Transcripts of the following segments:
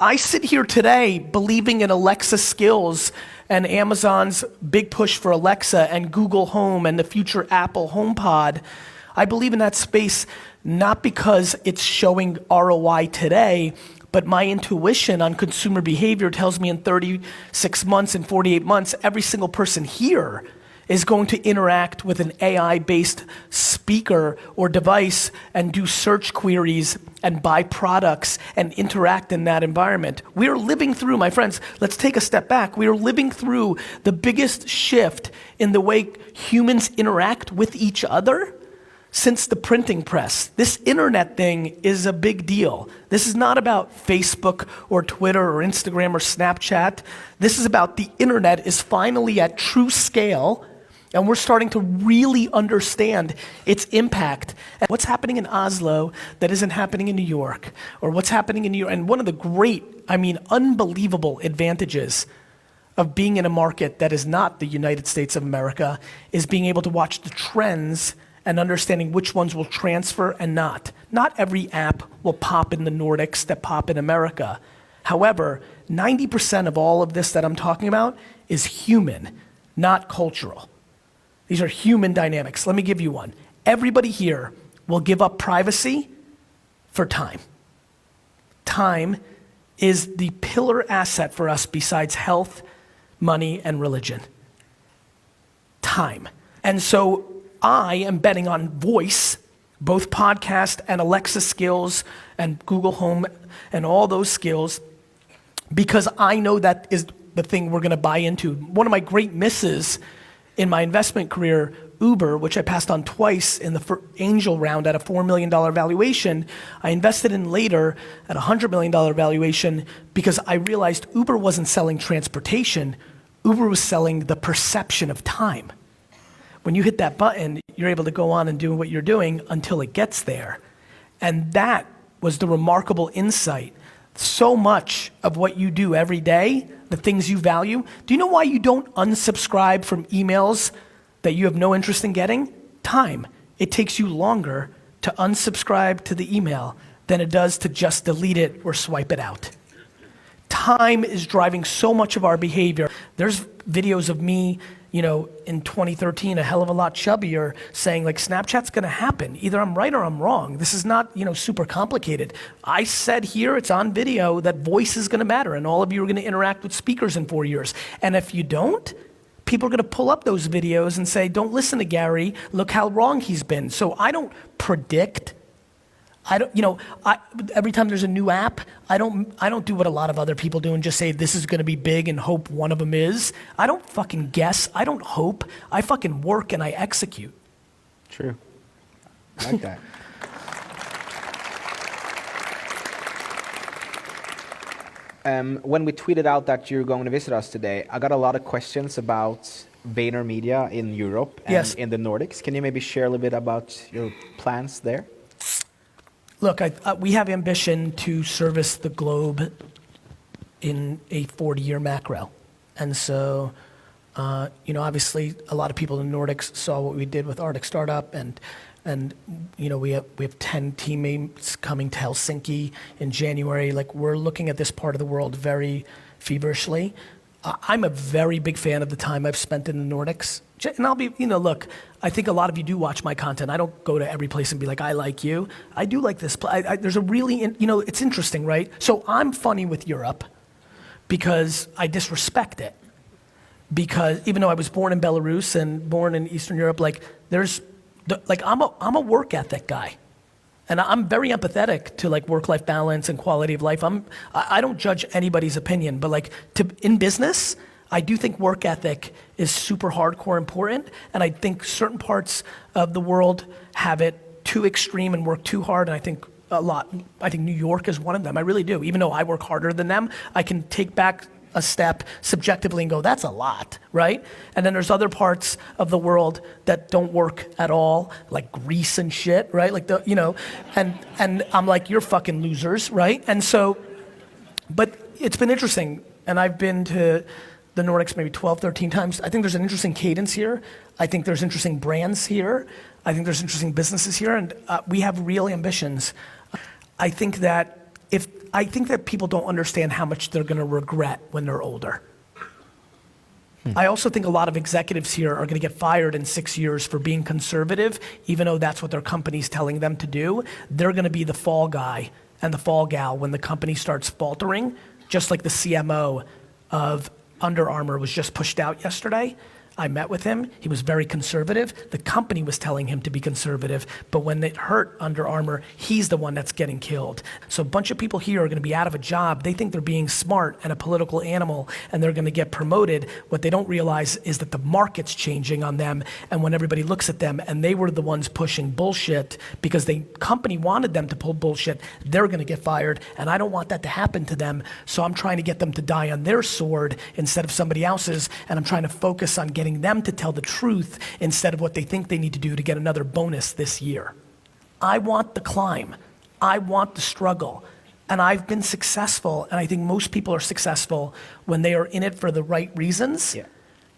I sit here today believing in Alexa skills and Amazon's big push for Alexa and Google Home and the future Apple HomePod. I believe in that space not because it's showing ROI today, but my intuition on consumer behavior tells me in 36 months and 48 months, every single person here is going to interact with an AI-based speaker or device and do search queries and buy products and interact in that environment. We are living through, my friends, let's take a step back. We are living through the biggest shift in the way humans interact with each other since the printing press. This internet thing is a big deal. This is not about Facebook or Twitter or Instagram or Snapchat. This is about the internet is finally at true scale, and we're starting to really understand its impact. And what's happening in Oslo that isn't happening in New York, or what's happening in New York. And one of the great, unbelievable advantages of being in a market that is not the United States of America is being able to watch the trends and understanding which ones will transfer and not. Not every app will pop in the Nordics that pop in America. However, 90% of all of this that I'm talking about is human, not cultural. These are human dynamics. Let me give you one. Everybody here will give up privacy for time. Time is the pillar asset for us besides health, money, and religion. Time. And so I am betting on voice, both podcast and Alexa skills and Google Home and all those skills, because I know that is the thing we're gonna buy into. One of my great misses in my investment career, Uber, which I passed on twice in the angel round at a $4 million valuation, I invested in later at a $100 million valuation because I realized Uber wasn't selling transportation, Uber was selling the perception of time. When you hit that button, you're able to go on and do what you're doing until it gets there. And that was the remarkable insight. So much of what you do every day, the things you value, do you know why you don't unsubscribe from emails that you have no interest in getting? Time. It takes you longer to unsubscribe to the email than it does to just delete it or swipe it out. Time is driving so much of our behavior. There's videos of me, in 2013, a hell of a lot chubbier, saying like, Snapchat's gonna happen. Either I'm right or I'm wrong. This is not, super complicated. I said here, it's on video, that voice is gonna matter, and all of you are gonna interact with speakers in 4 years. And if you don't, people are gonna pull up those videos and say, don't listen to Gary, look how wrong he's been. So I don't predict. Every time there's a new app, I don't do what a lot of other people do and just say this is gonna be big and hope one of them is. I don't fucking guess, I don't hope, I fucking work and I execute. True, I like that. When we tweeted out that you're going to visit us today, I got a lot of questions about VaynerMedia in Europe and in the Nordics. Can you maybe share a little bit about your plans there? Look, we have ambition to service the globe in a 40-year macro. And so, obviously a lot of people in the Nordics saw what we did with Arctic Startup and we have 10 teammates coming to Helsinki in January. Like, we're looking at this part of the world very feverishly. I'm a very big fan of the time I've spent in the Nordics. And I'll be, look, I think a lot of you do watch my content. I don't go to every place and be like, I like you. I do like this. There's a really, it's interesting, right? So I'm funny with Europe because I disrespect it. Because even though I was born in Belarus and born in Eastern Europe, I'm a work ethic guy. And I'm very empathetic to work-life balance and quality of life. I don't judge anybody's opinion, but in business, I do think work ethic is super hardcore important, and I think certain parts of the world have it too extreme and work too hard, and I think New York is one of them, I really do. Even though I work harder than them, I can take back a step subjectively and go, that's a lot, right? And then there's other parts of the world that don't work at all, like Greece and shit, right? And I'm like, you're fucking losers, right? And so, but it's been interesting, and I've been to the Nordics maybe 12, 13 times. I think there's an interesting cadence here. I think there's interesting brands here. I think there's interesting businesses here, and we have real ambitions. I think that I think that people don't understand how much they're going to regret when they're older. I also think a lot of executives here are going to get fired in 6 years for being conservative, even though that's what their company's telling them to do. They're going to be the fall guy and the fall gal when the company starts faltering, just like the CMO of Under Armour was just pushed out yesterday. I met with him. He was very conservative. The company was telling him to be conservative, but when it hurt Under Armour, he's the one that's getting killed. So a bunch of people here are going to be out of a job. They think they're being smart and a political animal, and they're going to get promoted. What they don't realize is that the market's changing on them, and when everybody looks at them, and they were the ones pushing bullshit because the company wanted them to pull bullshit, they're going to get fired, and I don't want that to happen to them, so I'm trying to get them to die on their sword instead of somebody else's, and I'm trying to focus on getting them to tell the truth instead of what they think they need to do to get another bonus this year. I want the climb. I want the struggle. And I've been successful, and I think most people are successful when they are in it for the right reasons. Yeah.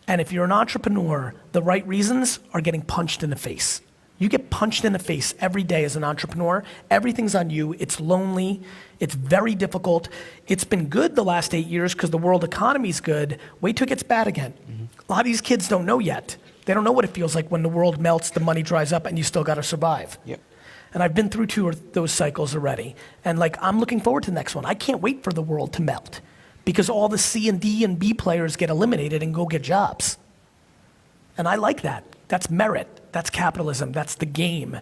And if you're an entrepreneur, the right reasons are getting punched in the face. You get punched in the face every day as an entrepreneur. Everything's on you. It's lonely. It's very difficult. It's been good the last 8 years because the world economy's good. Wait till it gets bad again. A lot of these kids don't know yet. They don't know what it feels like when the world melts, the money dries up, and you still got to survive. Yep. And I've been through 2 of those cycles already. And I'm looking forward to the next one. I can't wait for the world to melt because all the C and D and B players get eliminated and go get jobs. And I like that. That's merit. That's capitalism. That's the game.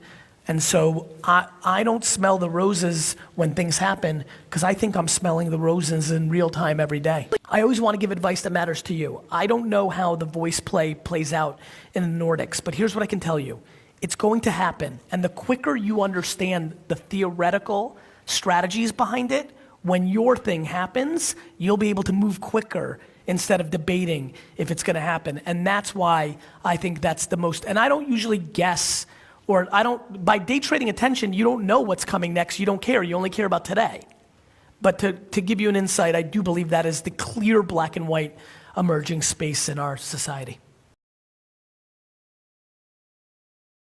And so I don't smell the roses when things happen because I think I'm smelling the roses in real time every day. I always want to give advice that matters to you. I don't know how the voice play plays out in the Nordics, but here's what I can tell you. It's going to happen. And the quicker you understand the theoretical strategies behind it, when your thing happens, you'll be able to move quicker instead of debating if it's going to happen. And that's why I think that's the most, and I don't usually guess, or by day trading attention, you don't know what's coming next. You don't care. You only care about today. But to give you an insight, I do believe that is the clear black and white emerging space in our society.